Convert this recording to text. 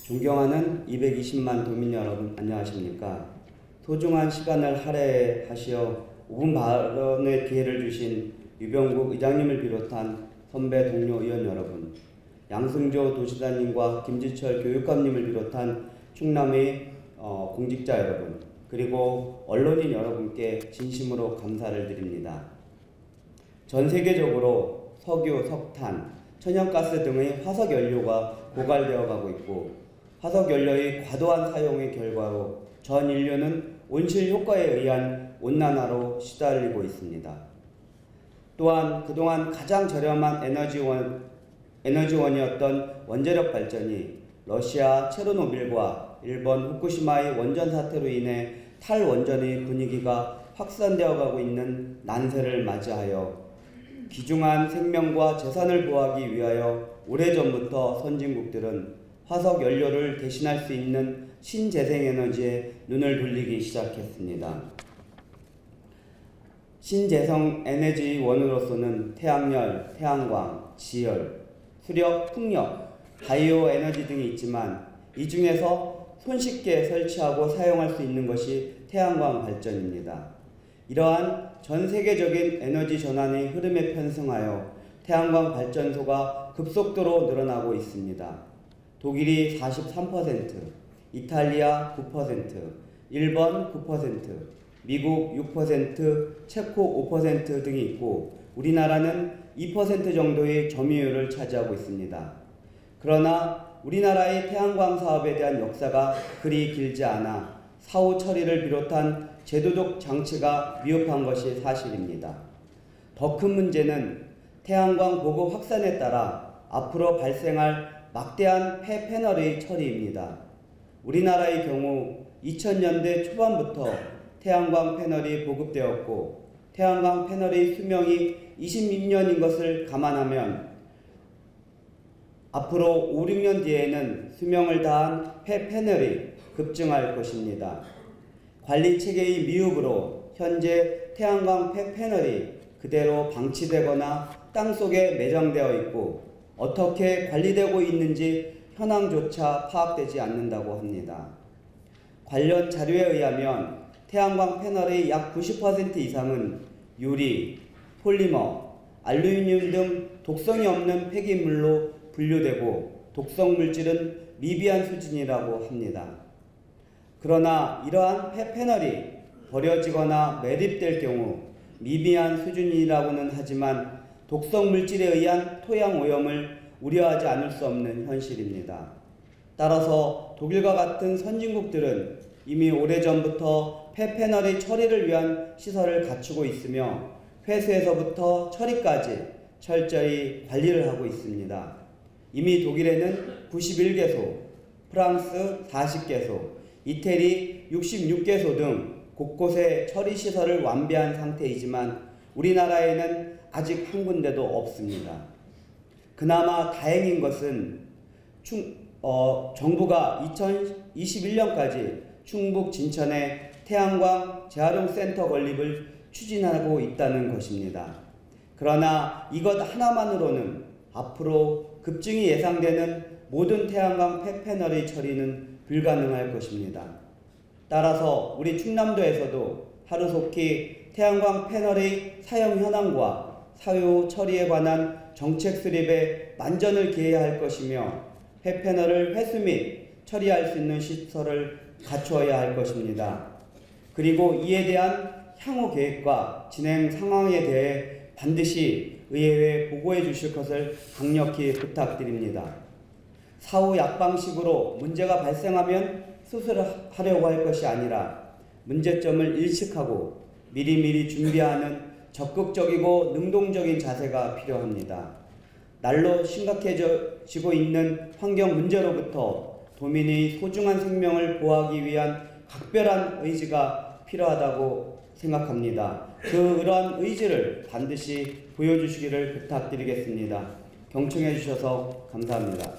존경하는 220만 도민 여러분, 안녕하십니까? 소중한 시간을 할애하시어 5분 발언의 기회를 주신 유병국 의장님을 비롯한 선배 동료 의원 여러분, 양승조 도시장님과 김지철 교육감님을 비롯한 충남의 공직자 여러분, 그리고 언론인 여러분께 진심으로 감사를 드립니다. 전 세계적으로 석유, 석탄, 천연가스 등의 화석연료가 고갈되어 가고 있고, 화석연료의 과도한 사용의 결과로 전 인류는 온실 효과에 의한 온난화로 시달리고 있습니다. 또한 그동안 가장 저렴한 에너지원이었던 원자력 발전이 러시아 체르노빌과 일본 후쿠시마의 원전 사태로 인해 탈원전의 분위기가 확산되어 가고 있는 난세를 맞이하여 귀중한 생명과 재산을 보호하기 위하여 오래전부터 선진국들은 화석 연료를 대신할 수 있는 신재생에너지에 눈을 돌리기 시작했습니다. 신재생 에너지원으로서는 태양열, 태양광, 지열, 수력, 풍력, 바이오 에너지 등이 있지만 이 중에서 손쉽게 설치하고 사용할 수 있는 것이 태양광 발전입니다. 이러한 전 세계적인 에너지 전환의 흐름에 편승하여 태양광 발전소가 급속도로 늘어나고 있습니다. 독일이 43%, 이탈리아 9%, 일본 9%, 미국 6%, 체코 5% 등이 있고 우리나라는 2% 정도의 점유율을 차지하고 있습니다. 그러나 우리나라의 태양광 사업에 대한 역사가 그리 길지 않아 사후 처리를 비롯한 제도적 장치가 미흡한 것이 사실입니다. 더 큰 문제는 태양광 보급 확산에 따라 앞으로 발생할 막대한 폐패널의 처리입니다. 우리나라의 경우 2000년대 초반부터 태양광 패널이 보급되었고 태양광 패널의 수명이 26년인 것을 감안하면 앞으로 5, 6년 뒤에는 수명을 다한 폐패널이 급증할 것입니다. 관리체계의 미흡으로 현재 태양광 폐패널이 그대로 방치되거나 땅속에 매장되어 있고 어떻게 관리되고 있는지 현황조차 파악되지 않는다고 합니다. 관련 자료에 의하면 태양광 패널의 약 90% 이상은 유리, 폴리머, 알루미늄 등 독성이 없는 폐기물로 분류되고 독성 물질은 미비한 수준이라고 합니다. 그러나 이러한 폐패널이 버려지거나 매립될 경우 미비한 수준이라고는 하지만 독성 물질에 의한 토양 오염을 우려하지 않을 수 없는 현실입니다. 따라서 독일과 같은 선진국들은 이미 오래전부터 폐패널의 처리를 위한 시설을 갖추고 있으며 회수에서부터 처리까지 철저히 관리를 하고 있습니다. 이미 독일에는 91개소, 프랑스 40개소, 이태리 66개소 등 곳곳에 처리시설을 완비한 상태이지만 우리나라에는 아직 한 군데도 없습니다. 그나마 다행인 것은 정부가 2021년까지 충북 진천에 태양광 재활용 센터 건립을 추진하고 있다는 것입니다. 그러나 이것 하나만으로는 앞으로 급증이 예상되는 모든 태양광 폐패널의 처리는 불가능할 것입니다. 따라서 우리 충남도에서도 하루속히 태양광 패널의 사용 현황과 사후 처리에 관한 정책 수립에 만전을 기해야 할 것이며 폐패널을 회수 및 처리할 수 있는 시설을 갖추어야 할 것입니다. 그리고 이에 대한 향후 계획과 진행 상황에 대해 반드시 의회에 보고해 주실 것을 강력히 부탁드립니다. 사후 약방식으로 문제가 발생하면 수술하려고 할 것이 아니라 문제점을 일식하고 미리미리 준비하는 적극적이고 능동적인 자세가 필요합니다. 날로 심각해지고 있는 환경 문제로부터 도민의 소중한 생명을 보호하기 위한 각별한 의지가 필요하다고 생각합니다. 그런 의지를 반드시 보여주시기를 부탁드리겠습니다. 경청해 주셔서 감사합니다.